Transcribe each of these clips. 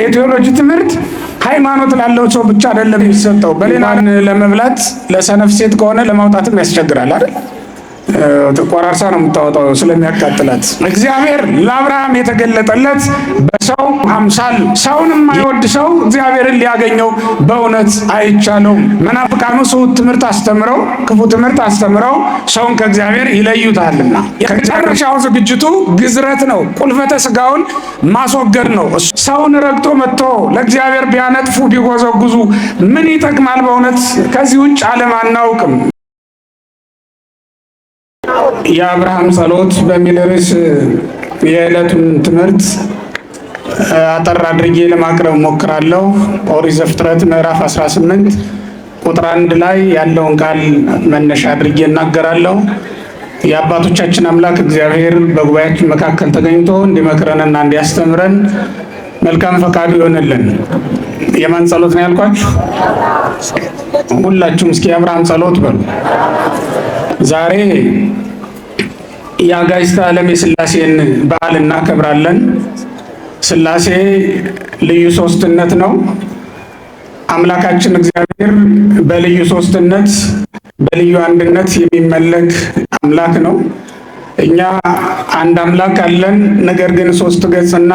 የቴዎሎጂ ትምህርት ሃይማኖት ላለው ሰው ብቻ አይደለም የሚሰጠው። በሌላ ለመብላት ለሰነፍ ሴት ከሆነ ለማውጣትም ያስቸግራል አይደል? ተቆራርሳ ነው የምታወጣው ስለሚያቃጥላት። እግዚአብሔር ለአብርሃም የተገለጠለት በሰው አምሳል። ሰውን የማይወድ ሰው እግዚአብሔርን ሊያገኘው በእውነት አይቻለውም። መናፍቃኑ ሰው ትምህርት አስተምረው ክፉ ትምህርት አስተምረው ሰውን ከእግዚአብሔር ይለዩታልና የመጨረሻው ዝግጅቱ ግዝረት ነው። ቁልፈተ ስጋውን ማስወገድ ነው። ሰውን ረግጦ መጥቶ ለእግዚአብሔር ቢያነጥፉ ቢጎዘጉዙ ምን ይጠቅማል? በእውነት ከዚህ ውጭ ዓለም አናውቅም። የአብርሃም ጸሎት በሚል ርዕስ የዕለቱን ትምህርት አጠር አድርጌ ለማቅረብ ሞክራለሁ። ኦሪት ዘፍጥረት ምዕራፍ 18 ቁጥር 1 ላይ ያለውን ቃል መነሻ አድርጌ እናገራለሁ። የአባቶቻችን አምላክ እግዚአብሔር በጉባኤያችን መካከል ተገኝቶ እንዲመክረንና እንዲያስተምረን መልካም ፈቃዱ ይሆንልን። የማን ጸሎት ነው ያልኳችሁ? ሁላችሁም እስኪ የአብርሃም ጸሎት በሉ። ዛሬ የአጋዕዝተ ዓለም የሥላሴን በዓል እናከብራለን። ሥላሴ ልዩ ሦስትነት ነው። አምላካችን እግዚአብሔር በልዩ ሦስትነት በልዩ አንድነት የሚመለክ አምላክ ነው። እኛ አንድ አምላክ አለን፣ ነገር ግን ሦስት ገጽና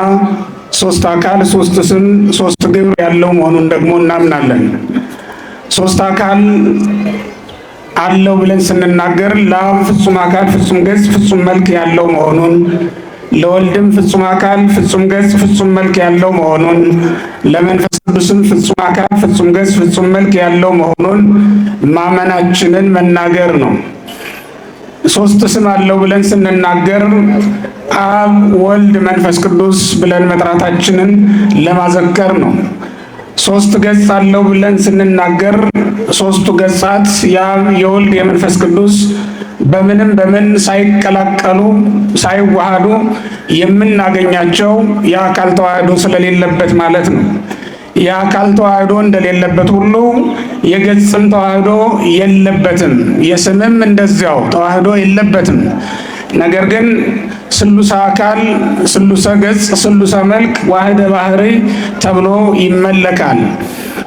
ሦስት አካል ሦስት ስም ሦስት ግብር ያለው መሆኑን ደግሞ እናምናለን። ሦስት አካል አለው ብለን ስንናገር ለአብ ፍጹም አካል ፍጹም ገጽ ፍጹም መልክ ያለው መሆኑን፣ ለወልድም ፍጹም አካል ፍጹም ገጽ ፍጹም መልክ ያለው መሆኑን፣ ለመንፈስ ቅዱስም ፍጹም አካል ፍጹም ገጽ ፍጹም መልክ ያለው መሆኑን ማመናችንን መናገር ነው። ሦስት ስም አለው ብለን ስንናገር አብ፣ ወልድ፣ መንፈስ ቅዱስ ብለን መጥራታችንን ለማዘከር ነው። ሦስት ገጽ አለው ብለን ስንናገር ሦስቱ ገጻት የአብ የወልድ የመንፈስ ቅዱስ በምንም በምን ሳይቀላቀሉ ሳይዋሃዱ የምናገኛቸው የአካል ተዋህዶ ስለሌለበት ማለት ነው። የአካል ተዋህዶ እንደሌለበት ሁሉ የገጽም ተዋህዶ የለበትም፣ የስምም እንደዚያው ተዋህዶ የለበትም። ነገር ግን ስሉሰ አካል ስሉሰ ገጽ ስሉሰ መልክ ዋህደ ባህሪ ተብሎ ይመለካል።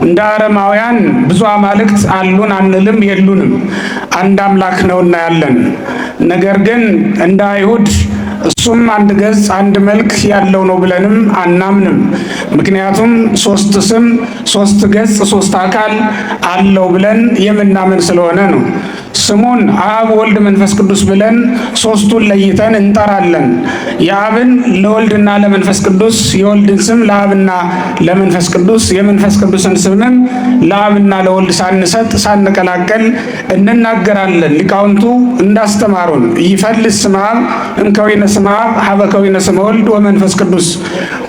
እንደ አረማውያን ብዙ አማልክት አሉን አንልም፣ የሉንም፣ አንድ አምላክ ነውና ያለን። ነገር ግን እንደ አይሁድ እሱም አንድ ገጽ አንድ መልክ ያለው ነው ብለንም አናምንም። ምክንያቱም ሦስት ስም ሦስት ገጽ ሦስት አካል አለው ብለን የምናምን ስለሆነ ነው። ስሙን አብ ወልድ መንፈስ ቅዱስ ብለን ሦስቱን ለይተን እንጠራለን። የአብን ለወልድና ለመንፈስ ቅዱስ፣ የወልድን ስም ለአብና ለመንፈስ ቅዱስ፣ የመንፈስ ቅዱስን ስምም ለአብና ለወልድ ሳንሰጥ ሳንቀላቀል እንናገራለን። ሊቃውንቱ እንዳስተማሩን ይፈልስ ስመ አብ እምከዊነ ስመ አብ ሀበ ከዊነ ስመ ወልድ ወመንፈስ ቅዱስ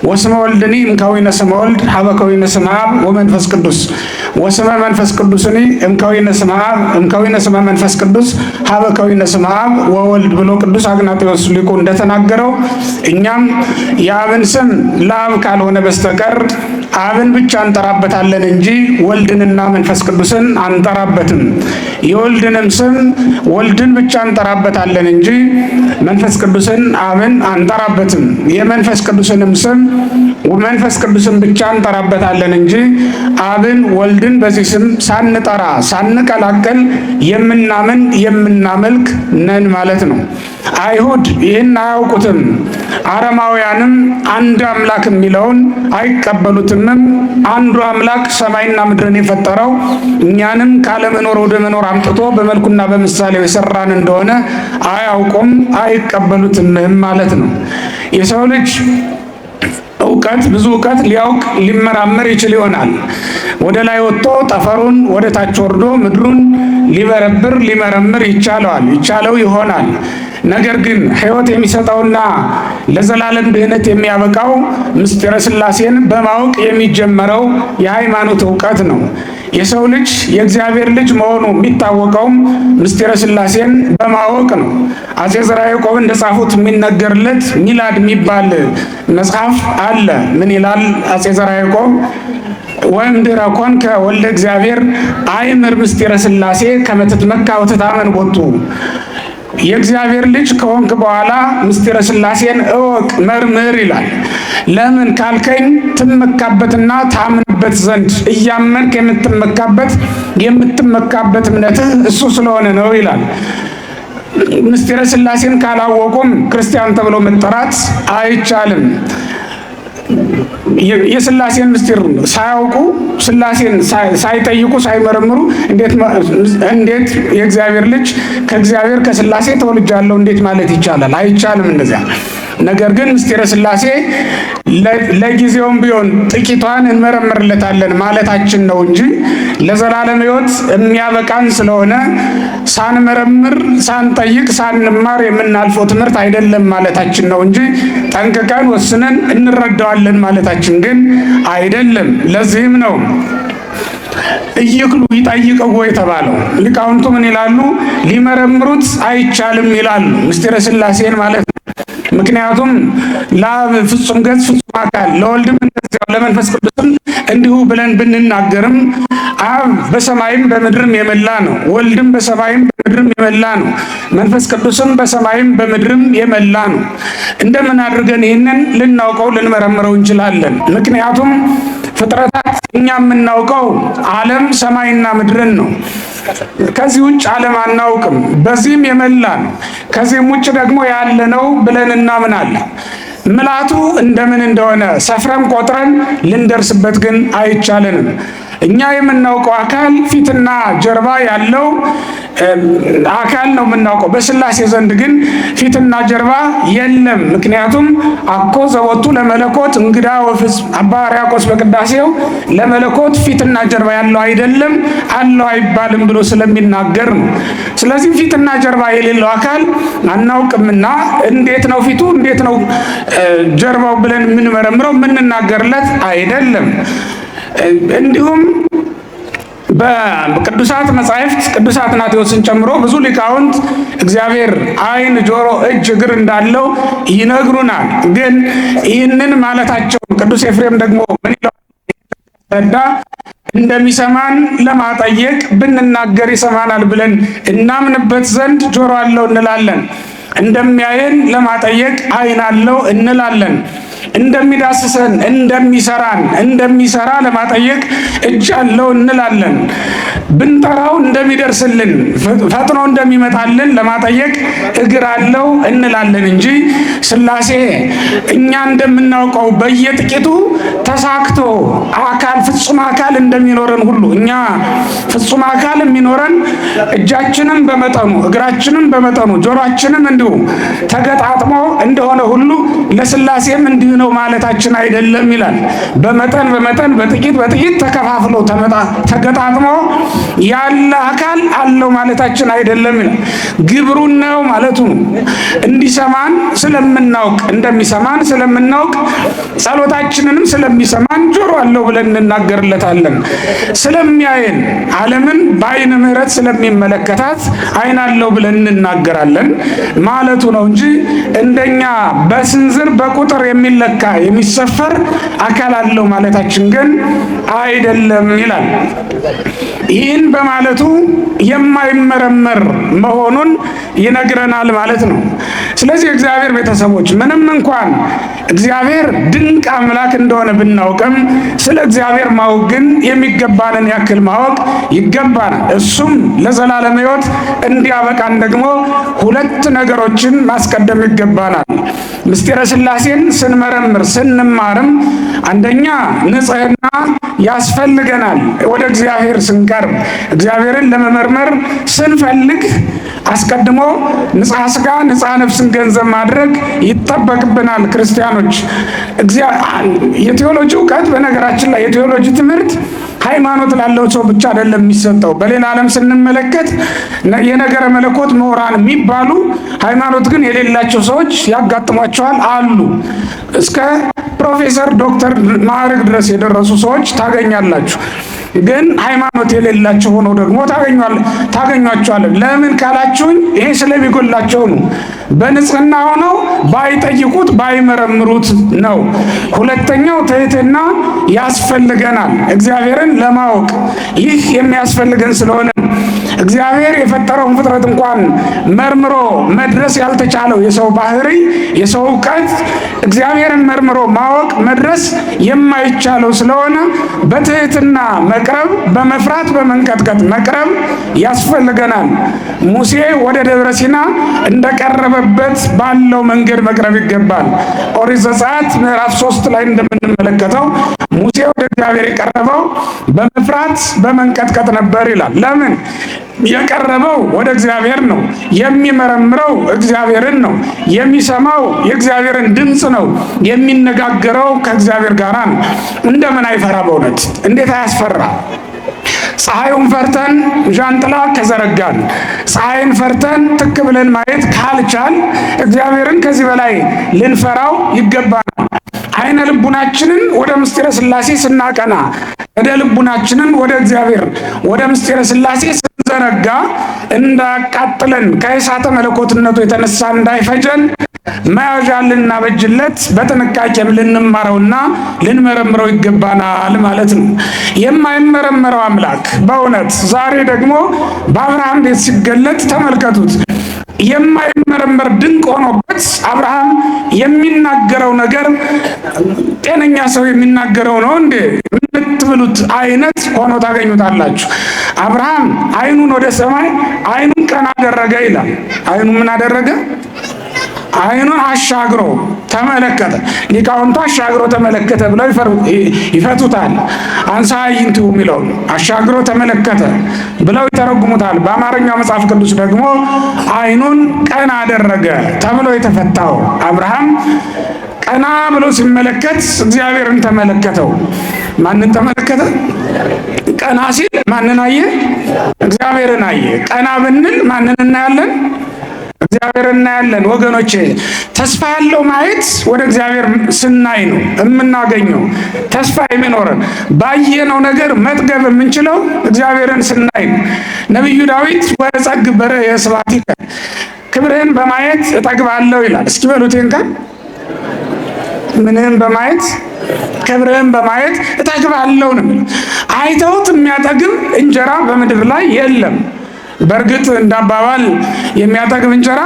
ወስመ ወልድኒ እምከዊነ ስመ ወልድ ሀበ ከዊነ ስመ አብ ወመንፈስ ቅዱስ ወስመ መንፈስ ቅዱስኒ እምከዊነ ስመ አብ እምከዊነ ስመ መንፈስ ቅዱስ ሀበ ከዊነ ስመ አብ ወወልድ ብሎ ቅዱስ አግናጤዎስ ሊቁ እንደተናገረው እኛም የአብን ስም ለአብ ካልሆነ በስተቀር አብን ብቻ እንጠራበታለን እንጂ ወልድንና መንፈስ ቅዱስን አንጠራበትም። የወልድንም ስም ወልድን ብቻ እንጠራበታለን እንጂ መንፈስ ቅዱስን አብን አንጠራበትም። የመንፈስ ቅዱስንም ስም መንፈስ ቅዱስን ብቻ እንጠራበታለን እንጂ አብን ወልድን በዚህ ስም ሳንጠራ ሳንቀላቀል የምናምን የምናመልክ ነን ማለት ነው። አይሁድ ይህን አያውቁትም። አረማውያንም አንድ አምላክ የሚለውን አይቀበሉትምም። አንዱ አምላክ ሰማይና ምድርን የፈጠረው እኛንም ካለመኖር ወደ መኖር አምጥቶ በመልኩና በምሳሌው የሰራን እንደሆነ አያውቁም፣ አይቀበሉትምም ማለት ነው። የሰው ልጅ ብዙ እውቀት ሊያውቅ ሊመራመር ይችል ይሆናል። ወደ ላይ ወጥቶ ጠፈሩን ወደ ታች ወርዶ ምድሩን ሊበረብር ሊመረምር ይቻለው ይሆናል። ነገር ግን ሕይወት የሚሰጠውና ለዘላለም ድህነት የሚያበቃው ምስጢረ ሥላሴን በማወቅ የሚጀመረው የሃይማኖት እውቀት ነው። የሰው ልጅ የእግዚአብሔር ልጅ መሆኑ የሚታወቀውም ምስጢረ ሥላሴን በማወቅ ነው። አፄ ዘርዓ ያዕቆብ እንደጻፉት የሚነገርለት ሚላድ የሚባል መጽሐፍ አለ። ምን ይላል አፄ ዘርዓ ያዕቆብ? ወእምድኅረ ኮንከ ወልደ እግዚአብሔር አእምር ምስጢረ ሥላሴ ከመ ትትመካ ወትታመን ቦቱ የእግዚአብሔር ልጅ ከሆንክ በኋላ ምስጢረ ሥላሴን እወቅ መርምር ይላል። ለምን ካልከኝ ትመካበትና ታምንበት ዘንድ እያመንክ የምትመካበት እምነትህ እሱ ስለሆነ ነው ይላል። ምስጢረ ሥላሴን ካላወቁም ክርስቲያን ተብሎ መጠራት አይቻልም። የሥላሴን ምስጢር ሳያውቁ ሥላሴን ሳይጠይቁ ሳይመረምሩ እንዴት የእግዚአብሔር ልጅ ከእግዚአብሔር ከሥላሴ ተወልጃለሁ እንዴት ማለት ይቻላል? አይቻልም እንደዚያ። ነገር ግን ምስጢረ ሥላሴ ለጊዜውም ቢሆን ጥቂቷን እንመረምርለታለን ማለታችን ነው እንጂ ለዘላለም ሕይወት የሚያበቃን ስለሆነ ሳንመረምር፣ ሳንጠይቅ፣ ሳንማር የምናልፈው ትምህርት አይደለም ማለታችን ነው እንጂ ጠንቅቀን ወስነን እንረዳዋለን ማለታችን ግን አይደለም። ለዚህም ነው እይክሉ ይጠይቀው የተባለው። ሊቃውንቱ ምን ይላሉ? ሊመረምሩት አይቻልም ይላሉ ምስጢረ ሥላሴን ማለት ነው። ምክንያቱም ለአብ ፍጹም ገጽ ፍጹም አካል ለወልድም እንደዚያው ለመንፈስ ቅዱስም እንዲሁ ብለን ብንናገርም አብ በሰማይም በምድርም የመላ ነው። ወልድም በሰማይም በምድርም የመላ ነው። መንፈስ ቅዱስም በሰማይም በምድርም የመላ ነው። እንደምን አድርገን ይህንን ልናውቀው ልንመረምረው እንችላለን? ምክንያቱም ፍጥረታት እኛ የምናውቀው ዓለም ሰማይና ምድርን ነው። ከዚህ ውጭ ዓለም አናውቅም። በዚህም የመላ ነው። ከዚህም ውጭ ደግሞ ያለ ነው ብለን እናምናለን። ምልአቱ እንደምን እንደሆነ ሰፍረን ቆጥረን ልንደርስበት ግን አይቻለንም። እኛ የምናውቀው አካል ፊትና ጀርባ ያለው አካል ነው የምናውቀው። በሥላሴ ዘንድ ግን ፊትና ጀርባ የለም። ምክንያቱም አኮ ዘወቱ ለመለኮት እንግዳ ወፍጹም አባ ሕርያቆስ በቅዳሴው ለመለኮት ፊትና ጀርባ ያለው አይደለም አለው አይባልም ብሎ ስለሚናገር ነው። ስለዚህ ፊትና ጀርባ የሌለው አካል አናውቅምና እንዴት ነው ፊቱ እንዴት ነው ጀርባው ብለን የምንመረምረው የምንናገርለት አይደለም። እንዲሁም በቅዱሳት መጻሕፍት ቅዱስ አትናቴዎስን ጨምሮ ብዙ ሊቃውንት እግዚአብሔር ዓይን፣ ጆሮ፣ እጅ፣ እግር እንዳለው ይነግሩናል። ግን ይህንን ማለታቸው ቅዱስ ኤፍሬም ደግሞ ምን ይላል? እንደሚሰማን ለማጠየቅ ብንናገር ይሰማናል ብለን እናምንበት ዘንድ ጆሮ አለው እንላለን። እንደሚያየን ለማጠየቅ ዓይን አለው እንላለን። እንደሚዳስሰን እንደሚሰራ ለማጠየቅ እጅ አለው እንላለን። ብንጠራው እንደሚደርስልን ፈጥኖ እንደሚመጣልን ለማጠየቅ እግር አለው እንላለን እንጂ ሥላሴ እኛ እንደምናውቀው በየጥቂቱ ተሳክቶ አካል ፍጹም አካል እንደሚኖረን ሁሉ እኛ ፍጹም አካል የሚኖረን እጃችንም በመጠኑ እግራችንም በመጠኑ ጆሮአችንም እንዲሁ ተገጣጥሞ እንደሆነ ሁሉ ለሥላሴም እንዲሁ ነው ማለታችን አይደለም ይላል። በመጠን በጥቂት ተከፋፍሎ ተገጣጥሞ ያለ አካል አለው ማለታችን አይደለም ይላል። ግብሩን ነው ማለቱ ነው። እንዲሰማን ስለምናውቅ እንደሚሰማን ስለምናውቅ ጸሎታችንንም ስለሚሰማን ጆሮ አለው ብለን እንናገርለታለን። ስለሚያየን ዓለምን በዓይነ ምሕረት ስለሚመለከታት ዓይን አለው ብለን እንናገራለን ማለቱ ነው እንጂ እንደኛ በስንዝር በቁጥር የሚለካ የሚሰፈር አካል አለው ማለታችን ግን አይደለም ይላል። ይህን በማለቱ የማይመረመር መሆኑን ይነግረናል ማለት ነው። ስለዚህ እግዚአብሔር ቤተሰቦች ምንም እንኳን እግዚአብሔር ድንቅ አምላክ እንደሆነ ብናውቅም ስለ እግዚአብሔር ማወቅ ግን የሚገባንን ያክል ማወቅ ይገባናል። እሱም ለዘላለም ሕይወት እንዲያበቃን ደግሞ ሁለት ነገሮችን ማስቀደም ይገባናል። ምስጢረ ሥላሴን ስንመረምር ስንማርም አንደኛ ንጽሕና ያስፈልገናል። ወደ እግዚአብሔር ስንቀርብ እግዚአብሔርን ለመመርመር ስንፈልግ አስቀድሞ ንጽሐ ሥጋ ንጽሐ ነፍስን ገንዘብ ማድረግ ይጠበቅብናል። ክርስቲያኖች የቴዎሎጂ እውቀት በነገራችን ላይ የቴዎሎጂ ትምህርት ሃይማኖት ላለው ሰው ብቻ አይደለም የሚሰጠው። በሌላ ዓለም ስንመለከት የነገረ መለኮት ምሁራን የሚባሉ ሃይማኖት ግን የሌላቸው ሰዎች ያጋጥሟቸዋል አሉ። እስከ ፕሮፌሰር ዶክተር ማዕረግ ድረስ የደረሱ ሰዎች ታገኛላችሁ። ግን ሃይማኖት የሌላቸው ሆነው ደግሞ ታገኟቸዋለን። ለምን ካላችሁኝ ይሄ ስለሚጎላቸው ነው። በንጽህና ሆነው ባይጠይቁት ባይመረምሩት ነው። ሁለተኛው ትህትና ያስፈልገናል እግዚአብሔርን ለማወቅ ይህ የሚያስፈልገን ስለሆነ እግዚአብሔር የፈጠረውን ፍጥረት እንኳን መርምሮ መድረስ ያልተቻለው የሰው ባህሪ፣ የሰው እውቀት እግዚአብሔርን መርምሮ ማወቅ መድረስ የማይቻለው ስለሆነ በትህትና መቅረብ፣ በመፍራት በመንቀጥቀጥ መቅረብ ያስፈልገናል። ሙሴ ወደ ደብረ ሲና እንደቀረበበት ባለው መንገድ መቅረብ ይገባል። ኦሪት ዘጸአት ምዕራፍ 3 ላይ እንደምንመለከተው ሙሴ ወደ እግዚአብሔር የቀረበው በመፍራት በመንቀጥቀጥ ነበር ይላል። ለምን? የቀረበው ወደ እግዚአብሔር ነው። የሚመረምረው እግዚአብሔርን ነው። የሚሰማው የእግዚአብሔርን ድምፅ ነው። የሚነጋገረው ከእግዚአብሔር ጋር ነው። እንደምን አይፈራ? በእውነት እንዴት አያስፈራ? ፀሐዩን ፈርተን ዣንጥላ ከዘረጋን፣ ፀሐይን ፈርተን ትክ ብለን ማየት ካልቻል እግዚአብሔርን ከዚህ በላይ ልንፈራው ይገባናል። አይነ ልቡናችንን ወደ ምስጢረ ሥላሴ ስናቀና፣ ወደ ልቡናችንን ወደ እግዚአብሔር ወደ ምስጢረ ሥላሴ ስንዘረጋ እንዳያቃጥለን ከእሳተ መለኮትነቱ የተነሳ እንዳይፈጀን መያዣ ልናበጅለት በጥንቃቄም ልንማረውና ልንመረምረው ይገባናል ማለት ነው። የማይመረመረው አምላክ በእውነት ዛሬ ደግሞ በአብርሃም ቤት ሲገለጥ ተመልከቱት። የማይመረመር ድንቅ ሆኖበት አብርሃም የሚናገረው ነገር ጤነኛ ሰው የሚናገረው ነው እንዴ የምትብሉት አይነት ሆኖ ታገኙታላችሁ። አብርሃም አይኑን ወደ ሰማይ አይኑን ቀና አደረገ ይላል። አይኑን ምን አደረገ? አይኑን አሻግሮ ተመለከተ። ሊቃውንቱ አሻግሮ ተመለከተ ብለው ይፈቱታል። አንሳ አይንቱ የሚለው አሻግሮ ተመለከተ ብለው ይተረጉሙታል። በአማርኛው መጽሐፍ ቅዱስ ደግሞ አይኑን ቀና አደረገ ተብሎ የተፈታው አብርሃም ቀና ብሎ ሲመለከት እግዚአብሔርን ተመለከተው። ማንን ተመለከተ? ቀና ሲል ማንን አየ? እግዚአብሔርን አየ። ቀና ብንል ማንን እናያለን? እግዚአብሔር እናያለን። ወገኖቼ ተስፋ ያለው ማየት ወደ እግዚአብሔር ስናይ ነው የምናገኘው ተስፋ የሚኖረን። ባየነው ነገር መጥገብ የምንችለው እግዚአብሔርን ስናይ ነው። ነቢዩ ዳዊት ወጸግብ በርእየ ስብሐቲከ ክብርህን በማየት እጠግባለሁ ይላል። እስኪ በሉቴን ቃል ምንህን በማየት ክብርህን በማየት እጠግባለሁ ነው። አይተውት የሚያጠግብ እንጀራ በምድር ላይ የለም። በእርግጥ እንዳባባል የሚያጠግብ እንጀራ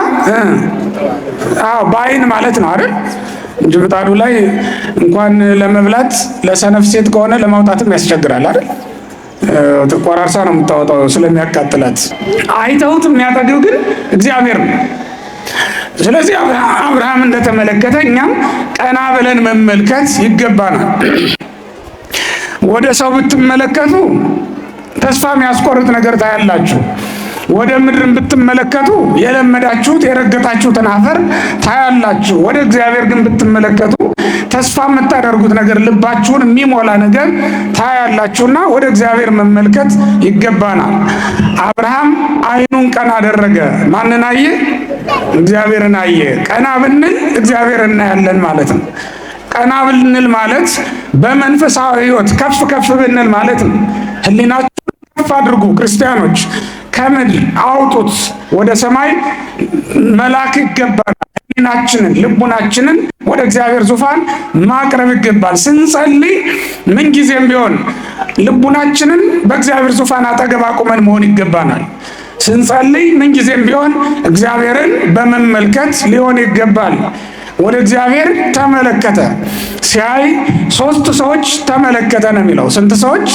በአይን ማለት ነው አይደል? እንጂ ምጣዱ ላይ እንኳን ለመብላት ለሰነፍ ሴት ከሆነ ለማውጣትም ያስቸግራል አይደል? ቆራርሳ ነው የምታወጣው ስለሚያቃጥላት። አይተውት የሚያጠግብ ግን እግዚአብሔር ነው። ስለዚህ አብርሃም እንደተመለከተ እኛም ቀና ብለን መመልከት ይገባናል። ወደ ሰው ብትመለከቱ ተስፋ የሚያስቆርጥ ነገር ታያላችሁ። ወደ ምድር ብትመለከቱ የለመዳችሁት የረገጣችሁትን አፈር ታያላችሁ። ወደ እግዚአብሔር ግን ብትመለከቱ ተስፋ የምታደርጉት ነገር ልባችሁን የሚሞላ ነገር ታያላችሁና ወደ እግዚአብሔር መመልከት ይገባናል። አብርሃም አይኑን ቀና አደረገ። ማንን አየ? እግዚአብሔርን አየ። ቀና ብንል እግዚአብሔር እናያለን ማለት ነው። ቀና ብንል ማለት በመንፈሳዊ ሕይወት ከፍ ከፍ ብንል ማለት ነው። ሕሊናችሁን ከፍ አድርጉ ክርስቲያኖች፣ ከምድር አውጡት ወደ ሰማይ መላክ ይገባል። ሕሊናችንን ልቡናችንን ወደ እግዚአብሔር ዙፋን ማቅረብ ይገባል። ስንጸልይ ምንጊዜም ቢሆን ልቡናችንን በእግዚአብሔር ዙፋን አጠገብ አቁመን መሆን ይገባናል። ስንጸልይ ምንጊዜም ቢሆን እግዚአብሔርን በመመልከት ሊሆን ይገባል። ወደ እግዚአብሔር ተመለከተ። ሲያይ 3 ሰዎች ተመለከተ ነው የሚለው። ስንት ሰዎች?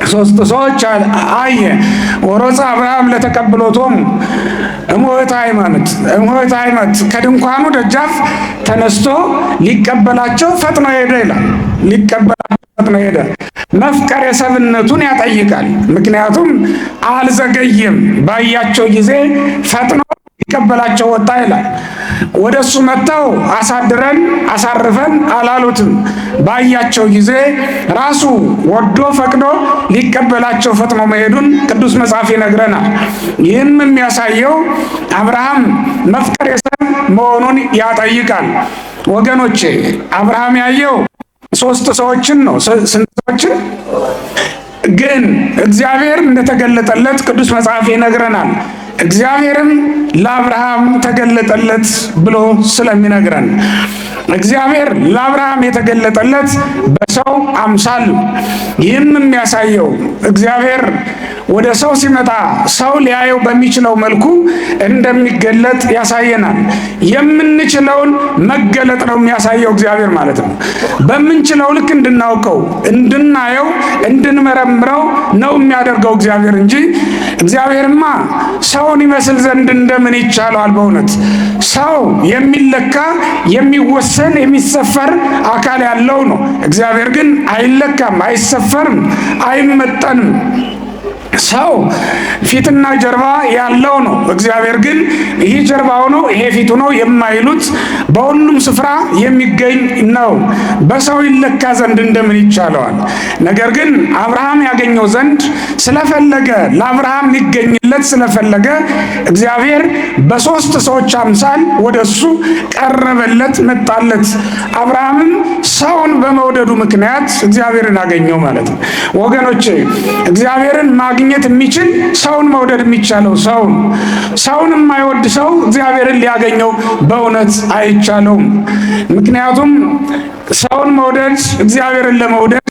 3 ሰዎች አየ። ወሮፀ አብርሃም ለተቀብሎቶሙ እምሆተ ሃይመት ከድንኳኑ ደጃፍ ተነስቶ ሊቀበላቸው ፈጥኖ ሄደ ይላል። ሊቀበላቸው ፈጥኖ ሄደ። መፍቀር የሰብነቱን ያጠይቃል። ምክንያቱም አልዘገየም። ባያቸው ጊዜ ፈጥኖ ሊቀበላቸው ወጣ ይላል። ወደ እሱ መጥተው አሳድረን አሳርፈን አላሉትም። ባያቸው ጊዜ ራሱ ወዶ ፈቅዶ ሊቀበላቸው ፈጥኖ መሄዱን ቅዱስ መጽሐፍ ይነግረናል። ይህም የሚያሳየው አብርሃም መፍቀር የሰብ መሆኑን ያጠይቃል። ወገኖቼ አብርሃም ያየው 3 ሰዎችን ነው። ስንት ሰዎችን ግን እግዚአብሔር እንደተገለጠለት ቅዱስ መጽሐፍ ይነግረናል። እግዚአብሔርም ለአብርሃም ተገለጠለት ብሎ ስለሚነግረን እግዚአብሔር ለአብርሃም የተገለጠለት በሰው አምሳል። ይህም የሚያሳየው እግዚአብሔር ወደ ሰው ሲመጣ ሰው ሊያየው በሚችለው መልኩ እንደሚገለጥ ያሳየናል። የምንችለውን መገለጥ ነው የሚያሳየው እግዚአብሔር ማለት ነው። በምንችለው ልክ እንድናውቀው፣ እንድናየው፣ እንድንመረምረው ነው የሚያደርገው እግዚአብሔር እንጂ እግዚአብሔርማ ሰውን ይመስል ዘንድ እንደምን ይቻለዋል? በእውነት ሰው የሚለካ የሚወሰን የሚሰፈር አካል ያለው ነው። እግዚአብሔር ግን አይለካም፣ አይሰፈርም፣ አይመጠንም። ሰው ፊትና ጀርባ ያለው ነው። እግዚአብሔር ግን ይህ ጀርባው ነው ይሄ ፊቱ ነው የማይሉት በሁሉም ስፍራ የሚገኝ ነው። በሰው ይለካ ዘንድ እንደምን ይቻለዋል? ነገር ግን አብርሃም ያገኘው ዘንድ ስለፈለገ፣ ለአብርሃም ሊገኝለት ስለፈለገ እግዚአብሔር በሶስት ሰዎች አምሳል ወደሱ ቀረበለት፣ መጣለት። አብርሃምም ሰውን በመውደዱ ምክንያት እግዚአብሔርን አገኘው ማለት ነው። ወገኖቼ እግዚአብሔርን ማግኘት የሚችል ሰውን መውደድ የሚቻለው ሰውን የማይወድ ሰው እግዚአብሔርን ሊያገኘው በእውነት አይቻለውም። ምክንያቱም ሰውን መውደድ እግዚአብሔርን ለመውደድ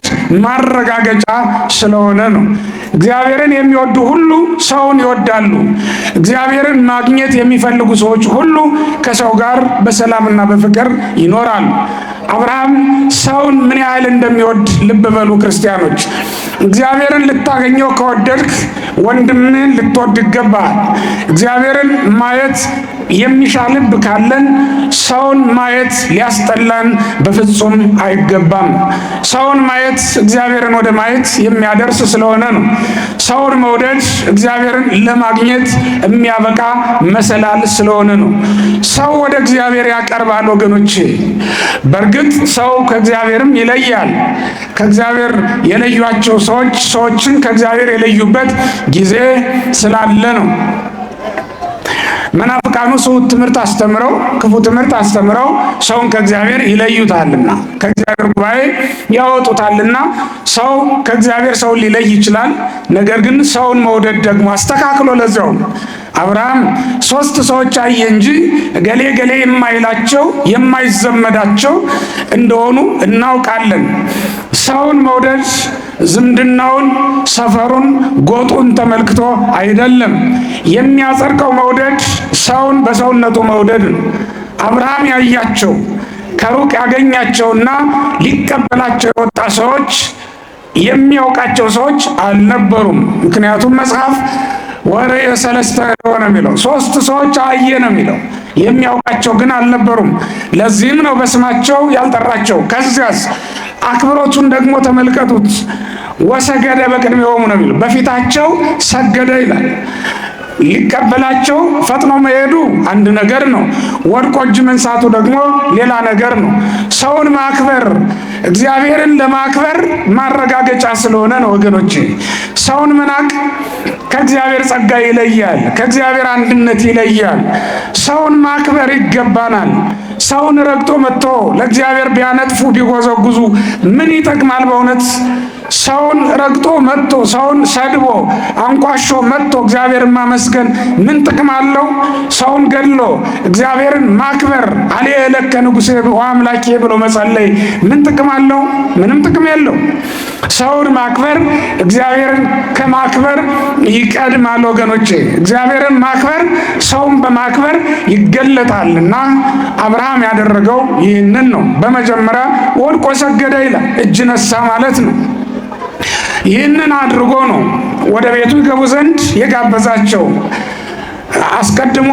ማረጋገጫ ስለሆነ ነው። እግዚአብሔርን የሚወዱ ሁሉ ሰውን ይወዳሉ። እግዚአብሔርን ማግኘት የሚፈልጉ ሰዎች ሁሉ ከሰው ጋር በሰላምና በፍቅር ይኖራሉ። አብርሃም ሰውን ምን ያህል እንደሚወድ ልብ በሉ ክርስቲያኖች። እግዚአብሔርን ልታገኘው ከወደድክ ወንድምህን ልትወድ ይገባል። እግዚአብሔርን ማየት የሚሻ ልብ ካለን ሰውን ማየት ሊያስጠላን በፍጹም አይገባም። ሰውን ማየት እግዚአብሔርን ወደ ማየት የሚያደርስ ስለሆነ ነው። ሰውን መውደድ እግዚአብሔርን ለማግኘት የሚያበቃ መሰላል ስለሆነ ነው። ሰው ወደ እግዚአብሔር ያቀርባል ወገኖቼ። በእርግጥ ሰው ከእግዚአብሔርም ይለያል። ከእግዚአብሔር የለዩአቸው ሰዎችን ከእግዚአብሔር የለዩበት ጊዜ ስላለ ነው። መናፍቃኑ ስሁት ትምህርት አስተምረው፣ ክፉ ትምህርት አስተምረው ሰውን ከእግዚአብሔር ይለዩታልና፣ ከእግዚአብሔር ጉባኤ ያወጡታልና ሰው ከእግዚአብሔር ሰውን ሊለይ ይችላል። ነገር ግን ሰውን መውደድ ደግሞ አስተካክሎ ለዚያው አብርሃም ሶስት ሰዎች አየ እንጂ ገሌ ገሌ የማይላቸው የማይዘመዳቸው እንደሆኑ እናውቃለን። ሰውን መውደድ ዝምድናውን፣ ሰፈሩን፣ ጎጡን ተመልክቶ አይደለም። የሚያጸድቀው መውደድ ሰውን በሰውነቱ መውደድ ነው። አብርሃም ያያቸው ከሩቅ ያገኛቸውና ሊቀበላቸው የወጣ ሰዎች የሚያውቃቸው ሰዎች አልነበሩም። ምክንያቱም መጽሐፍ ወሬ ሰለስተ ነው የሚለው፣ ሶስት ሰዎች አየ ነው የሚለው። የሚያውቃቸው ግን አልነበሩም። ለዚህም ነው በስማቸው ያልጠራቸው። ከዚያስ አክብሮቱን ደግሞ ተመልከቱት። ወሰገደ በቅድሜሆሙ ነው የሚለው፣ በፊታቸው ሰገደ ይላል። ሊቀበላቸው ፈጥኖ መሄዱ አንድ ነገር ነው። ወድቆ እጅ መንሳቱ ደግሞ ሌላ ነገር ነው። ሰውን ማክበር እግዚአብሔርን ለማክበር ማረጋገጫ ስለሆነ ነው ወገኖቼ። ሰውን መናቅ ከእግዚአብሔር ጸጋ ይለያል፣ ከእግዚአብሔር አንድነት ይለያል። ሰውን ማክበር ይገባናል። ሰውን ረግጦ መጥቶ ለእግዚአብሔር ቢያነጥፉ ቢጎዘጉዙ ምን ይጠቅማል? በእውነት ሰውን ረግጦ መጥቶ ሰውን ሰድቦ አንቋሾ መጥቶ እግዚአብሔርን ማመስገን ምን ጥቅም አለው? ሰውን ገድሎ እግዚአብሔርን ማክበር አልየ ለከ ንጉሴ ወአምላኬ ብሎ መጸለይ ምን ጥቅም አለው? ምንም ጥቅም የለው። ሰውን ማክበር እግዚአብሔርን ከማክበር ይቀድማል ወገኖቼ። እግዚአብሔርን ማክበር ሰውን በማክበር ይገለጣልና አብርሃም ያደረገው ይህንን ነው። በመጀመሪያ ወድቆ ሰገደ ይላል፣ እጅ ነሳ ማለት ነው። ይህንን አድርጎ ነው ወደ ቤቱ ይገቡ ዘንድ የጋበዛቸው። አስቀድሞ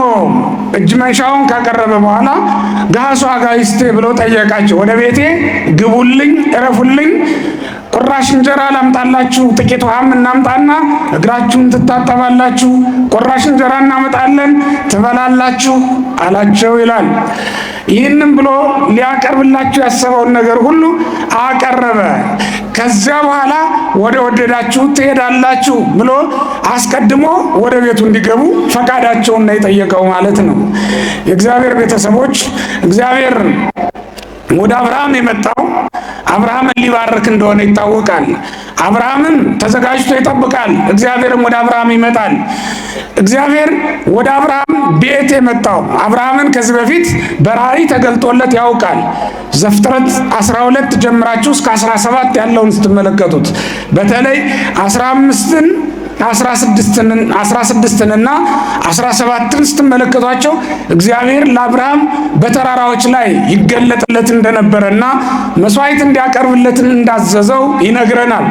እጅ መንሻውን ካቀረበ በኋላ ጋሷ አጋይስቴ ብሎ ጠየቃቸው። ወደ ቤቴ ግቡልኝ፣ እረፉልኝ፣ ቁራሽ እንጀራ ላምጣላችሁ፣ ጥቂት ውሃም እናምጣና እግራችሁን ትታጠባላችሁ፣ ቁራሽ እንጀራ እናመጣለን ትበላላችሁ አላቸው ይላል። ይህንም ብሎ ሊያቀርብላችሁ ያሰበውን ነገር ሁሉ አቀረበ። ከዚያ በኋላ ወደ ወደዳችሁ ትሄዳላችሁ ብሎ አስቀድሞ ወደ ቤቱ እንዲገቡ ፈቃዳቸውን ነው የጠየቀው ማለት ነው። የእግዚአብሔር ቤተሰቦች እግዚአብሔር ወደ አብርሃም የመጣው አብርሃምን ሊባርክ እንደሆነ ይታወቃል። አብርሃምም ተዘጋጅቶ ይጠብቃል። እግዚአብሔርም ወደ አብርሃም ይመጣል። እግዚአብሔር ወደ አብርሃም ቤት የመጣው አብርሃምን ከዚህ በፊት በራእይ ተገልጦለት ያውቃል። ዘፍጥረት 12 ጀምራችሁ እስከ 17 ያለውን ስትመለከቱት በተለይ 15ን 16ንና 17ን ስትመለከቷቸው እግዚአብሔር ለአብርሃም በተራራዎች ላይ ይገለጥለት እንደነበረና መስዋዕት እንዲያቀርብለት እንዳዘዘው ይነግረናል።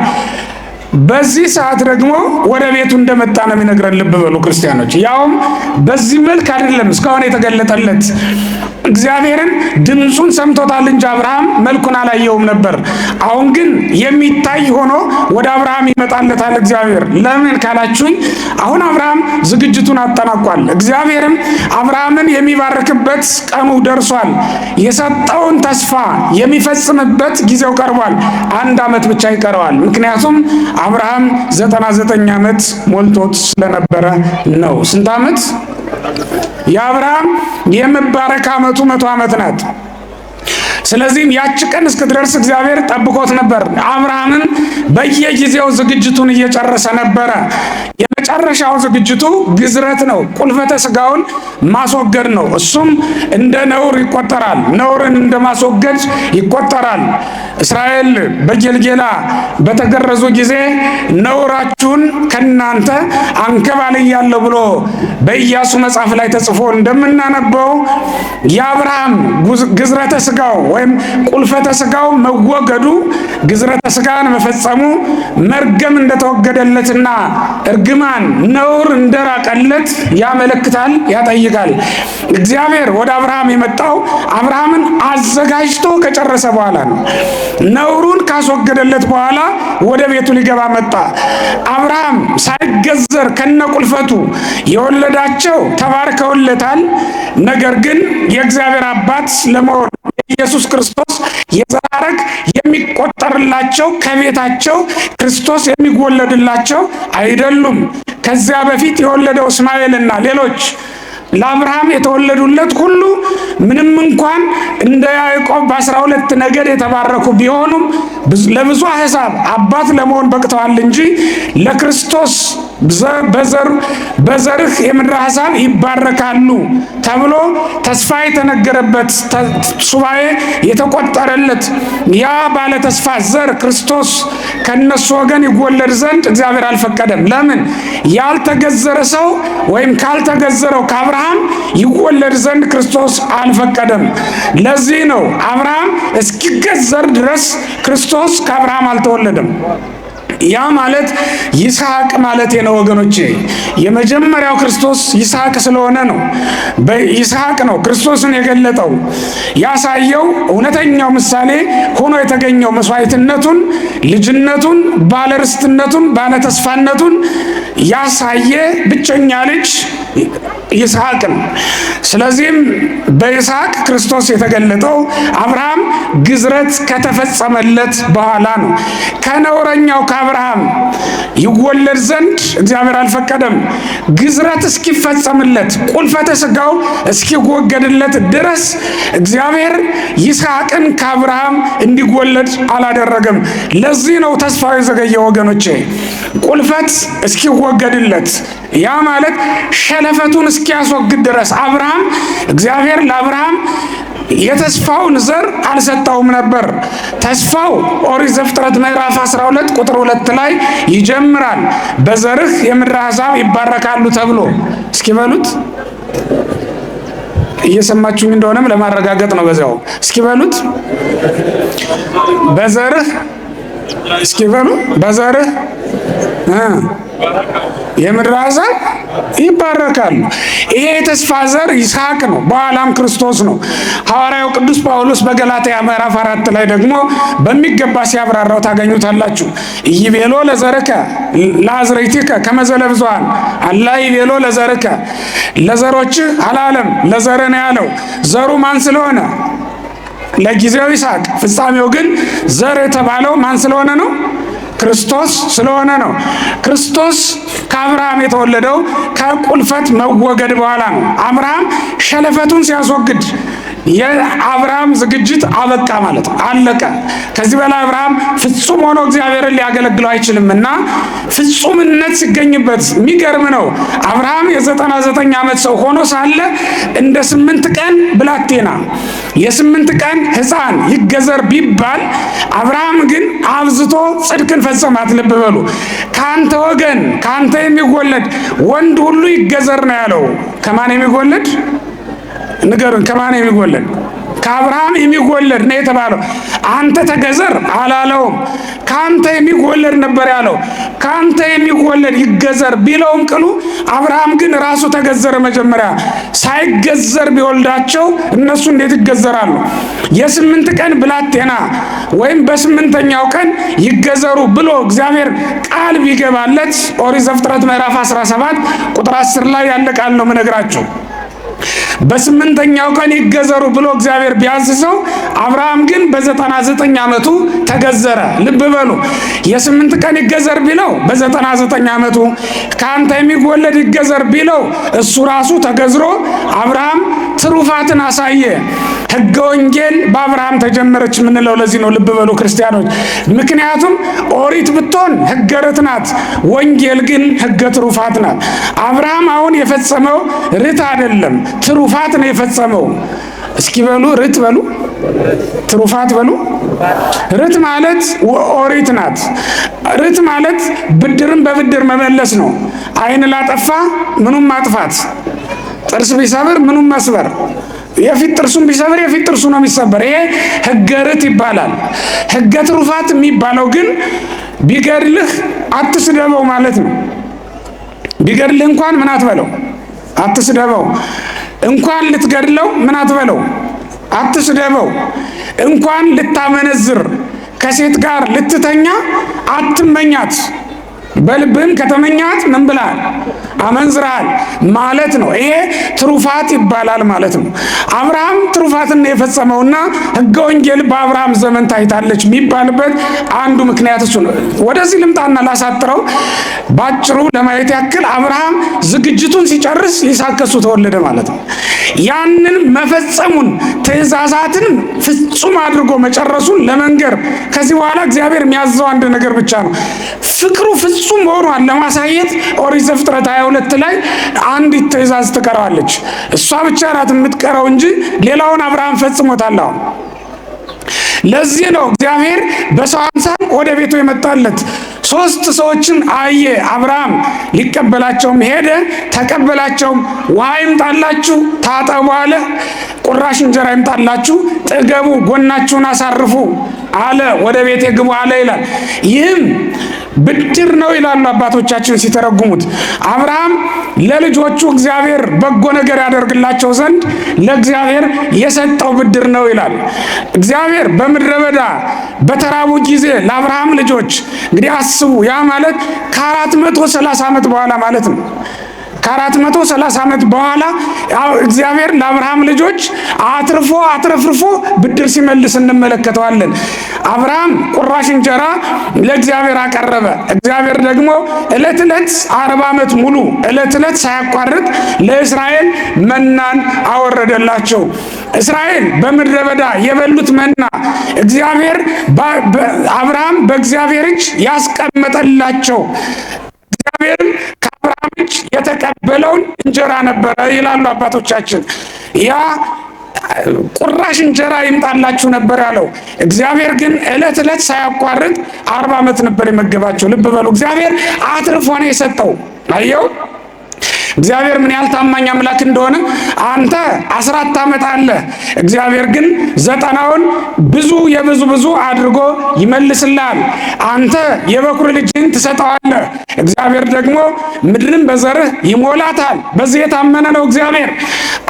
በዚህ ሰዓት ደግሞ ወደ ቤቱ እንደመጣ ነው የሚነግረን። ልብ በሉ ክርስቲያኖች፣ ያውም በዚህ መልክ አይደለም እስካሁን የተገለጠለት። እግዚአብሔርን ድምፁን ሰምቶታል እንጂ አብርሃም መልኩን አላየውም ነበር። አሁን ግን የሚታይ ሆኖ ወደ አብርሃም ይመጣለታል እግዚአብሔር። ለምን ካላችሁኝ፣ አሁን አብርሃም ዝግጅቱን አጠናቋል። እግዚአብሔርም አብርሃምን የሚባርክበት ቀኑ ደርሷል። የሰጠውን ተስፋ የሚፈጽምበት ጊዜው ቀርቧል። 1 ዓመት ብቻ ይቀረዋል። ምክንያቱም አብርሃም 99 ዓመት ሞልቶት ስለነበረ ነው። ስንት ዓመት? የአብርሃም የመባረክ ዓመቱ 100 ዓመት ናት። ስለዚህም ያቺ ቀን እስክትደርስ እግዚአብሔር ጠብቆት ነበር። አብርሃምን በየጊዜው ዝግጅቱን እየጨረሰ ነበረ። የመጨረሻው ዝግጅቱ ግዝረት ነው። ቁልፈተ ስጋውን ማስወገድ ነው። እሱም እንደ ነውር ይቆጠራል። ነውርን እንደ ማስወገድ ይቆጠራል። እስራኤል በጌልጌላ በተገረዙ ጊዜ ነውራችሁን ከናንተ አንከባልያለሁ ብሎ በኢያሱ መጽሐፍ ላይ ተጽፎ እንደምናነበው የአብርሃም ግዝረተ ስጋው ወይም ቁልፈተ ስጋው መወገዱ፣ ግዝረተ ስጋን መፈጸሙ መርገም እንደተወገደለትና እርግማን ነውር እንደራቀለት ያመለክታል፣ ያጠይቃል። እግዚአብሔር ወደ አብርሃም የመጣው አብርሃምን አዘጋጅቶ ከጨረሰ በኋላ ነው። ነውሩን ካስወገደለት በኋላ ወደ ቤቱ ሊገባ መጣ። አብርሃም ሳይገዘር ከነቁልፈቱ የወለዳቸው ተባርከውለታል። ነገር ግን የእግዚአብሔር አባት ለመሆን ኢየሱስ ክርስቶስ የዘር ሐረግ የሚቆጠርላቸው ከቤታቸው ክርስቶስ የሚወለድላቸው አይደሉም። ከዚያ በፊት የወለደው እስማኤልና ሌሎች ለአብርሃም የተወለዱለት ሁሉ ምንም እንኳን እንደ ያዕቆብ በ12 ነገድ የተባረኩ ቢሆኑም ለብዙ አሕዛብ አባት ለመሆን በቅተዋል እንጂ ለክርስቶስ በዘርህ የምድር አሕዛብ ይባረካሉ ተብሎ ተስፋ የተነገረበት ሱባኤ የተቆጠረለት ያ ባለ ተስፋ ዘር ክርስቶስ ከነሱ ወገን ይወለድ ዘንድ እግዚአብሔር አልፈቀደም። ለምን? ያልተገዘረ ሰው ወይም ካልተገዘረው ከአብርሃም ይወለድ ዘንድ ክርስቶስ አልፈቀደም። ለዚህ ነው አብርሃም እስኪገዘር ድረስ ክርስቶስ ከአብርሃም አልተወለደም። ያ ማለት ይስሐቅ ማለት ነው ወገኖቼ። የመጀመሪያው ክርስቶስ ይስሐቅ ስለሆነ ነው። በይስሐቅ ነው ክርስቶስን የገለጠው። ያሳየው እውነተኛው ምሳሌ ሆኖ የተገኘው መስዋዕትነቱን፣ ልጅነቱን፣ ባለርስትነቱን፣ ባለተስፋነቱን ያሳየ ብቸኛ ልጅ ይስሐቅ ነው። ስለዚህም በይስሐቅ ክርስቶስ የተገለጠው አብርሃም ግዝረት ከተፈጸመለት በኋላ ነው። ከነውረኛው ከአብርሃም ይወለድ ዘንድ እግዚአብሔር አልፈቀደም። ግዝረት እስኪፈጸምለት ቁልፈተ ስጋው እስኪወገድለት ድረስ እግዚአብሔር ይስሐቅን ከአብርሃም እንዲወለድ አላደረገም። ለዚህ ነው ተስፋው የዘገየ ወገኖቼ። ቁልፈት እስኪወገድለት ያ ማለት ሸለፈቱን እስኪያስወግድ ድረስ አብርሃም እግዚአብሔር ለአብርሃም የተስፋውን ዘር አልሰጠውም ነበር። ተስፋው ኦሪት ዘፍጥረት ምዕራፍ 12 ቁጥር 2 ላይ ይጀምራል። በዘርህ የምድር አሕዛብ ይባረካሉ ተብሎ። እስኪ በሉት፣ እየሰማችሁኝ እንደሆነም ለማረጋገጥ ነው በዚያው። እስኪ በሉት፣ በዘርህ፣ እስኪ በሉ፣ በዘርህ የምድር አሕዛብ ይባረካሉ። ይሄ የተስፋ ዘር ይስሐቅ ነው፣ በኋላም ክርስቶስ ነው። ሐዋርያው ቅዱስ ጳውሎስ በገላትያ ምዕራፍ 4 ላይ ደግሞ በሚገባ ሲያብራራው ታገኙታላችሁ። ኢይቤሎ ለዘርከ ለአዝርዕቲከ ከመ ዘለብዙኃን አላ ኢይቤሎ ለዘርከ፣ ለዘሮችህ አላለም ለዘርህ ነው ያለው። ዘሩ ማን ስለሆነ? ለጊዜው ይስሐቅ፣ ፍጻሜው ግን ዘር የተባለው ማን ስለሆነ ነው? ክርስቶስ ስለሆነ ነው። ክርስቶስ ከአብርሃም የተወለደው ከቁልፈት መወገድ በኋላ ነው። አብርሃም ሸለፈቱን ሲያስወግድ የአብርሃም ዝግጅት አበቃ ማለት ነው። አለቀ። ከዚህ በላይ አብርሃም ፍጹም ሆኖ እግዚአብሔርን ሊያገለግለው አይችልምና ፍጹምነት ሲገኝበት የሚገርም ነው። አብርሃም የ99 ዓመት ሰው ሆኖ ሳለ እንደ 8 ቀን ብላቴና የ8 ቀን ሕፃን ይገዘር ቢባል አብርሃም ግን አብዝቶ ጽድቅን ፈጸማት። ልብ በሉ። ከአንተ ወገን ከአንተ የሚወለድ ወንድ ሁሉ ይገዘር ነው ያለው። ከማን የሚወለድ ንገሩን? ከማን የሚወለድ? ከአብርሃም የሚወለድ ነው የተባለው። አንተ ተገዘር አላለውም። ከአንተ የሚወለድ ነበር ያለው። ከአንተ የሚወለድ ይገዘር ቢለውም ቅሉ አብርሃም ግን ራሱ ተገዘረ። መጀመሪያ ሳይገዘር ቢወልዳቸው እነሱ እንዴት ይገዘራሉ? የ8 ቀን ብላቴና ወይም በ8ኛው ቀን ይገዘሩ ብሎ እግዚአብሔር ቃል ቢገባለት ኦሪት ዘፍጥረት ምዕራፍ 17 ቁጥር 10 ላይ ያለ ቃል ነው የምነግራችሁ። በ8ኛው ቀን ይገዘሩ ብሎ እግዚአብሔር ቢያዝዘው አብርሃም ግን በ99 ዓመቱ ተገዘረ። ልብ በሉ። የ8 ቀን ይገዘር ቢለው በ99 ዓመቱ፣ ከአንተ የሚወለድ ይገዘር ቢለው እሱ ራሱ ተገዝሮ አብርሃም ትሩፋትን አሳየ። ሕገ ወንጌል በአብርሃም ተጀመረች የምንለው ለዚህ ነው። ልብ በሉ ክርስቲያኖች። ምክንያቱም ኦሪት ብትሆን ሕገ ርት ናት፣ ወንጌል ግን ሕገ ትሩፋት ናት። አብርሃም አሁን የፈጸመው ርት አይደለም፣ ትሩፋት ነው የፈጸመው። እስኪ በሉ ርት በሉ፣ ትሩፋት በሉ። ርት ማለት ኦሪት ናት። ርት ማለት ብድርን በብድር መመለስ ነው። ዓይን ላጠፋ ምኑም ማጥፋት፣ ጥርስ ቢሰብር ምኑም መስበር፣ የፊት ጥርሱን ቢሰብር የፊት ጥርሱ ነው የሚሰበር። ይሄ ሕገ ርት ይባላል። ሕገ ትሩፋት የሚባለው ግን ቢገድልህ አትስደበው ማለት ነው። ቢገድልህ እንኳን ምን አትበለው? አትስደበው። እንኳን ልትገድለው ምን አትበለው? አትስደበው። እንኳን ልታመነዝር ከሴት ጋር ልትተኛ አትመኛት። በልብህም ከተመኛት ምን ብላል? አመንዝራል ማለት ነው። ይሄ ትሩፋት ይባላል ማለት ነው። አብርሃም ትሩፋትን የፈጸመውና ሕገ ወንጌል በአብርሃም ዘመን ታይታለች የሚባልበት አንዱ ምክንያት እሱ ነው። ወደዚህ ልምጣና ላሳጥረው ባጭሩ ለማየት ያክል አብርሃም ዝግጅቱን ሲጨርስ ይስሐቅ ከሱ ተወለደ ማለት ነው። ያንን መፈጸሙን ትእዛዛትን ፍጹም አድርጎ መጨረሱን ለመንገር ከዚህ በኋላ እግዚአብሔር የሚያዘው አንድ ነገር ብቻ ነው። ፍቅሩ ፍጹም መሆኗን ለማሳየት ኦሪት ዘፍጥረት 22 ላይ አንዲት ትእዛዝ ትቀረዋለች። እሷ ብቻ ናት የምትቀረው እንጂ ሌላውን አብርሃም ፈጽሞታል። አሁን ለዚህ ነው እግዚአብሔር በሰው አምሳል ወደ ቤቱ የመጣለት። 3 ሰዎችን አየ አብርሃም። ሊቀበላቸውም ሄደ፣ ተቀበላቸውም። ውሃ ይምጣላችሁ ታጠቡ አለ። ቁራሽ እንጀራ ይምጣላችሁ ጥገቡ፣ ጎናችሁን አሳርፉ አለ። ወደ ቤቴ ግቡ አለ ይላል። ይህም ብድር ነው ይላሉ አባቶቻችን ሲተረጉሙት። አብርሃም ለልጆቹ እግዚአብሔር በጎ ነገር ያደርግላቸው ዘንድ ለእግዚአብሔር የሰጠው ብድር ነው ይላል። እግዚአብሔር በምድረ በዳ በተራቡ ጊዜ ለአብርሃም ልጆች እንግዲህ አስቡ፣ ያ ማለት ከ430 ዓመት በኋላ ማለት ነው። ከ430 ዓመት በኋላ እግዚአብሔር ለአብርሃም ልጆች አትርፎ ብድር ሲመልስ እንመለከተዋለን። አብርሃም ቁራሽ እንጀራ ለእግዚአብሔር አቀረበ። እግዚአብሔር ደግሞ ዕለት ዕለት 40 ዓመት ሙሉ ዕለት ዕለት ሳያቋርጥ ለእስራኤል መናን አወረደላቸው። እስራኤል በምድረ በዳ የበሉት መና እግዚአብሔር አብርሃም በእግዚአብሔር እጅ ያስቀመጠላቸው እግዚአብሔር ከአብርሃም እጅ የተቀበለውን እንጀራ ነበረ ይላሉ አባቶቻችን። ያ ቁራሽ እንጀራ ይምጣላችሁ ነበር ያለው። እግዚአብሔር ግን ዕለት ዕለት ሳያቋርጥ 40 ዓመት ነበር የመገባቸው። ልብ በሉ፣ እግዚአብሔር አትርፎ ነው የሰጠው። አየው እግዚአብሔር ምን ያህል ታማኝ አምላክ እንደሆነ። አንተ 14 ዓመት አለ፣ እግዚአብሔር ግን 90ውን ብዙ አድርጎ ይመልስልሃል። አንተ የበኩር ልጅን ትሰጠዋለህ፣ እግዚአብሔር ደግሞ ምድርን በዘርህ ይሞላታል። በዚህ የታመነ ነው እግዚአብሔር።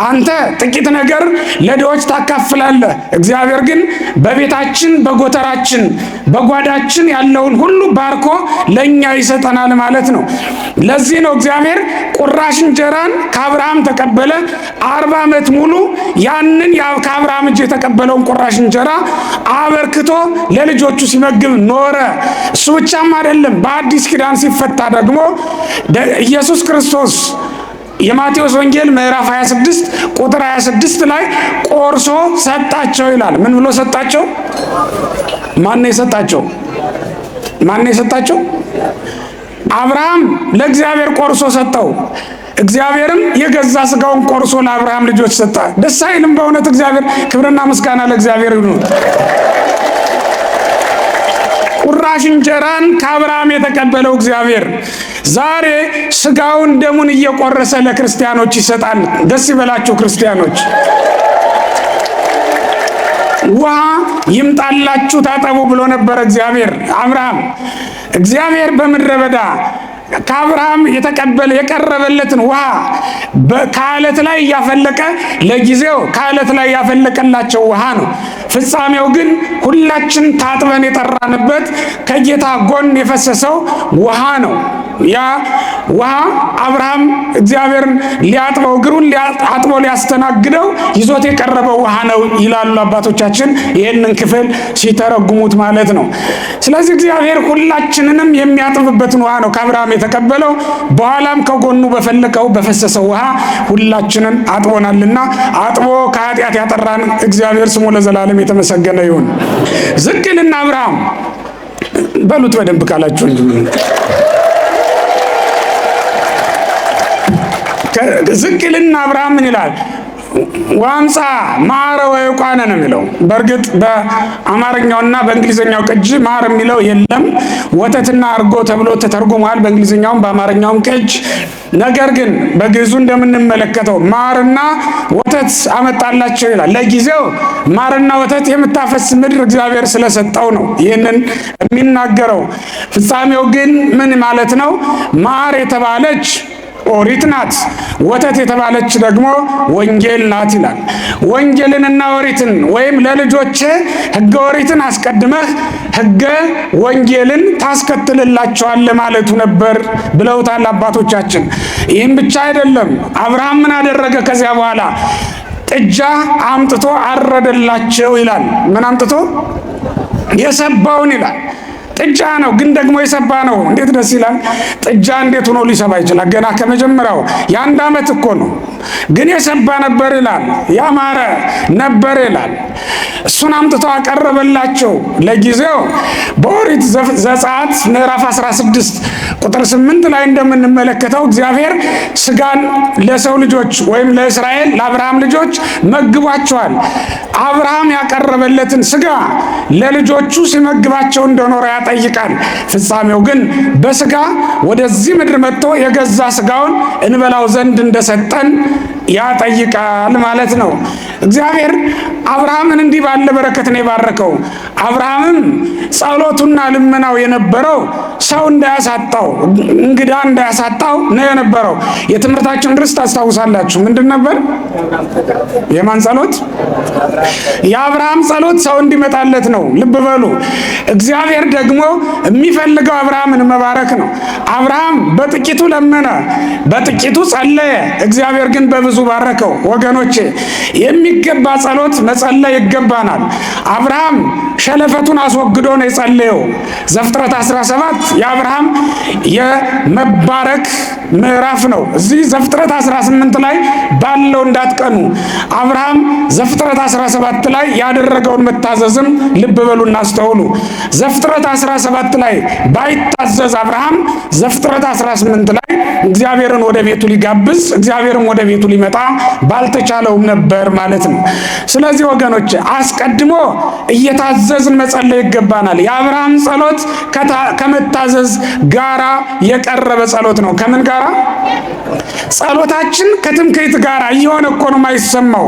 አንተ ጥቂት ነገር ለድሆች ታካፍላለህ፣ እግዚአብሔር ግን በቤታችን በጎተራችን በጓዳችን ያለውን ሁሉ ባርኮ ለኛ ይሰጠናል ማለት ነው። ለዚህ ነው እግዚአብሔር ቁራሽ እንጀራን ከአብርሃም ተቀበለ። 40 ዓመት ሙሉ ያንን ከአብርሃም እጅ የተቀበለውን ቁራሽ እንጀራ አበርክቶ ለልጆቹ ሲመግብ ኖረ። እሱ ብቻም አይደለም፣ በአዲስ ኪዳን ሲፈታ ደግሞ ኢየሱስ ክርስቶስ የማቴዎስ ወንጌል ምዕራፍ 26 ቁጥር 26 ላይ ቆርሶ ሰጣቸው ይላል። ምን ብሎ ሰጣቸው? ማን የሰጣቸው? ማን የሰጣቸው? አብርሃም ለእግዚአብሔር ቆርሶ ሰጠው። እግዚአብሔርም የገዛ ስጋውን ቆርሶ ለአብርሃም ልጆች ሰጣ። ደስ አይልም? በእውነት እግዚአብሔር ክብርና ምስጋና ለእግዚአብሔር ይሁን። ቁራሽ እንጀራን ከአብርሃም የተቀበለው እግዚአብሔር ዛሬ ስጋውን ደሙን እየቆረሰ ለክርስቲያኖች ይሰጣል። ደስ ይበላችሁ ክርስቲያኖች። ውሃ ይምጣላችሁ ታጠቡ ብሎ ነበር እግዚአብሔር አብርሃም። እግዚአብሔር በምድረ በዳ ከአብርሃም የቀረበለትን ውሃ ከአለት ላይ እያፈለቀ ለጊዜው ከአለት ላይ ያፈለቀላቸው ውሃ ነው። ፍጻሜው ግን ሁላችን ታጥበን የጠራንበት ከጌታ ጎን የፈሰሰው ውሃ ነው። ያ ውሃ አብርሃም እግዚአብሔርን ሊያጥበው እግሩን አጥቦ ሊያስተናግደው ይዞት የቀረበው ውሃ ነው ይላሉ አባቶቻችን ይህንን ክፍል ሲተረጉሙት ማለት ነው። ስለዚህ እግዚአብሔር ሁላችንንም የሚያጥብበትን ውሃ ነው ከአብርሃም የተቀበለው። በኋላም ከጎኑ በፈለቀው በፈሰሰው ውሃ ሁላችንን አጥቦናልና አጥቦ ከኃጢአት ያጠራን እግዚአብሔር ስሙ ለዘላለም የተመሰገነ ይሁን። ዝቅ ይልና አብርሃም በሉት በደንብ ካላችሁ ዝቅ ይልና አብርሃም ምን ይላል? ዋምፃ ማረ ወይቋነ ነው የሚለው። በእርግጥ በአማርኛውና በእንግሊዝኛው ቅጂ ማር የሚለው የለም። ወተትና እርጎ ተብሎ ተተርጉሟል በእንግሊዝኛውም በአማርኛውም ቅጅ። ነገር ግን በግዕዙ እንደምንመለከተው ማርና ወተት አመጣላቸው ይላል። ለጊዜው ማርና ወተት የምታፈስ ምድር እግዚአብሔር ስለሰጠው ነው ይህንን የሚናገረው። ፍጻሜው ግን ምን ማለት ነው? ማር የተባለች ኦሪት ናት፣ ወተት የተባለች ደግሞ ወንጌል ናት ይላል። ወንጌልንና ኦሪትን ወይም ለልጆች ሕገ ኦሪትን አስቀድመህ ሕገ ወንጌልን ታስከትልላቸዋለህ ማለቱ ነበር ብለውታል አባቶቻችን። ይህም ብቻ አይደለም። አብርሃም ምን አደረገ? ከዚያ በኋላ ጥጃ አምጥቶ አረደላቸው ይላል። ምን አምጥቶ? የሰባውን ይላል። ጥጃ ነው ግን ደግሞ የሰባ ነው። እንዴት ደስ ይላል! ጥጃ እንዴት ሆኖ ሊሰባ ይችላል? ገና ከመጀመሪያው የአንድ ዓመት እኮ ነው። ግን የሰባ ነበር ይላል፣ ያማረ ነበር ይላል። እሱን አምጥቶ አቀረበላቸው። ለጊዜው በኦሪት ዘጸአት ምዕራፍ 16 ቁጥር 8 ላይ እንደምንመለከተው እግዚአብሔር ስጋን ለሰው ልጆች ወይም ለእስራኤል ለአብርሃም ልጆች መግቧቸዋል። አብርሃም ያቀረበለትን ስጋ ለልጆቹ ሲመግባቸው እንደኖረ ያጠይቃል። ፍጻሜው ግን በስጋ ወደዚህ ምድር መጥቶ የገዛ ስጋውን እንበላው ዘንድ እንደሰጠን ያጠይቃል ማለት ነው። እግዚአብሔር አብርሃምን እንዲህ ባለ በረከት ነው የባረከው። አብርሃምም ጸሎቱና ልመናው የነበረው ሰው እንዳያሳጣው እንግዳ እንዳያሳጣው ነው የነበረው። የትምህርታችን ርዕስ ታስታውሳላችሁ ምንድን ነበር? የማን ጸሎት? የአብርሃም ጸሎት ሰው እንዲመጣለት ነው። ልብ በሉ። እግዚአብሔር ደግሞ የሚፈልገው አብርሃምን መባረክ ነው። አብርሃም በጥቂቱ ለመነ፣ በጥቂቱ ጸለየ፣ እግዚአብሔር ግን በብዙ ባረከው። ወገኖቼ የሚገባ ጸሎት መጸለይ ይገባናል። አብርሃም ሸለፈቱን አስወግዶ ነው የጸለየው። ዘፍጥረት 17 የአብርሃም የመባረክ ምዕራፍ ነው። እዚህ ዘፍጥረት 18 ላይ ባለው እንዳትቀኑ። አብርሃም ዘፍጥረት 17 ላይ ያደረገውን መታዘዝም ልብ በሉና አስተውሉ። ዘፍጥረት 17 ላይ ባይታዘዝ አብርሃም ዘፍጥረት 18 ላይ እግዚአብሔርን ወደ ቤቱ ሊጋብዝ እግዚአብሔርም ወደ ቤቱ ሊመጣ ባልተቻለውም ነበር ማለት ነው። ስለዚህ ወገኖች አስቀድሞ እየታዘዝን መጸለይ ይገባናል። የአብርሃም ጸሎት ከመታዘዝ ጋራ የቀረበ ጸሎት ነው። ከምን ጋራ? ጸሎታችን ከትምክህት ጋራ እየሆነ እኮ ነው የማይሰማው።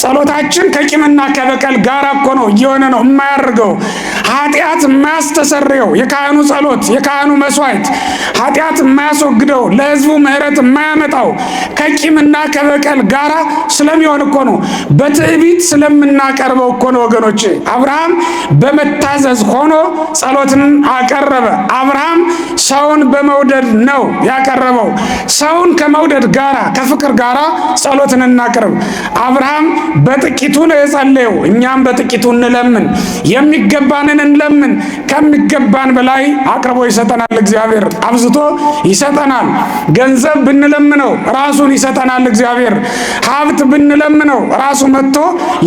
ጸሎታችን ከቂምና ከበቀል ጋራ እኮ ነው እየሆነ ነው የማያርገው። ኃጢአት የማያስተሰርየው የካህኑ ጸሎት የካህኑ መስዋዕት ኃጢአት የማያስወግደው ለሕዝቡ ምሕረት የማያመጣው ከቂምና ከበቀል ጋራ ስለሚሆን እኮ ነው። በትዕቢት ስለምናቀርበው እኮ ነው ወገኖቼ። አብርሃም በመታዘዝ ሆኖ ጸሎትን አቀረበ። አብርሃም ሰውን በመውደድ ነው ያቀረበው። ሰውን ከመውደድ ጋራ ከፍቅር ጋራ ጸሎትን እናቅርብ። አብርሃም በጥቂቱ ነው የጸለየው። እኛም በጥቂቱ እንለምን፣ የሚገባንን እንለምን። ከሚገባን በላይ አቅርቦ ይሰጠናል እግዚአብሔር፣ አብዝቶ ይሰጠናል። ገንዘብ ብንለምነው ራሱን ይሰጠናል እግዚአብሔር። ሀብት ብንለምነው ራሱ መጥቶ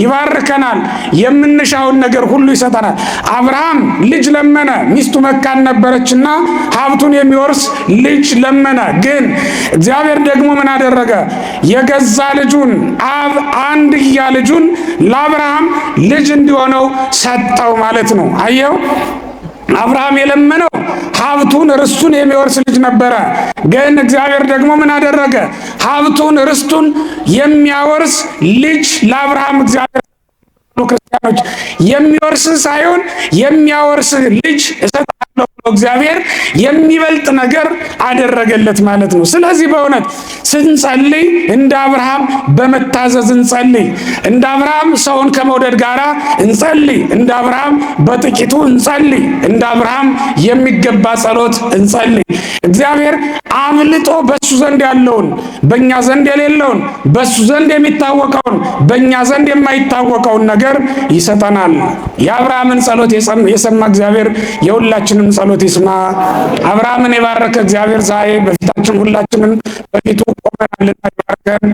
ይባርከናል። የምንሻውን ነገር ሁሉ ይሰጠናል። አብርሃም ልጅ ለመነ። ሚስቱ መካን ነበረችና ሀብቱን የሚወርስ ልጅ ለመነ። ግን እግዚአብሔር ደግሞ ምን አደረገ? የገዛ ልጁን አንድያ ልጁን ለአብርሃም ልጅ እንዲሆነው ሰጠው ማለት ነው። አየው፣ አብርሃም የለመነው ሀብቱን ርስቱን የሚወርስ ልጅ ነበረ። ግን እግዚአብሔር ደግሞ ምን አደረገ? ሀብቱን ርስቱን የሚያወርስ ልጅ ለአብርሃም እግዚአብሔር ክርስቲያኖች የሚወርስ ሳይሆን የሚያወርስ ልጅ እሰጣለሁ ብሎ እግዚአብሔር የሚበልጥ ነገር አደረገለት ማለት ነው። ስለዚህ በእውነት ስንጸልይ እንደ አብርሃም በመታዘዝ እንጸልይ። እንደ አብርሃም ሰውን ከመውደድ ጋር እንጸልይ። እንደ አብርሃም በጥቂቱ እንጸልይ። እንደ አብርሃም የሚገባ ጸሎት እንጸልይ። እግዚአብሔር አብልጦ በሱ ዘንድ ያለውን በእኛ ዘንድ የሌለውን በሱ ዘንድ የሚታወቀውን በእኛ ዘንድ የማይታወቀውን ነገር ይሰጠናል። የአብርሃምን ጸሎት የሰማ እግዚአብሔር የሁላችንን ጸሎት ይስማ። አብርሃምን የባረከ እግዚአብሔር ዛሬ በፊታችን ሁላችንን በፊቱ ቆመናልና ይባርከን።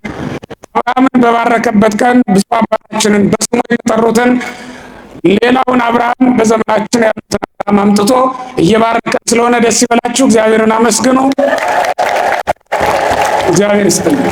አብርሃምን በባረከበት ቀን ብዙ አባታችንን በስሙ የተጠሩትን ሌላውን አብርሃም በዘመናችን ያሉትን አብርሃም አምጥቶ እየባረከ ስለሆነ ደስ ይበላችሁ። እግዚአብሔርን አመስግኑ። እግዚአብሔር ይስጥልኝ።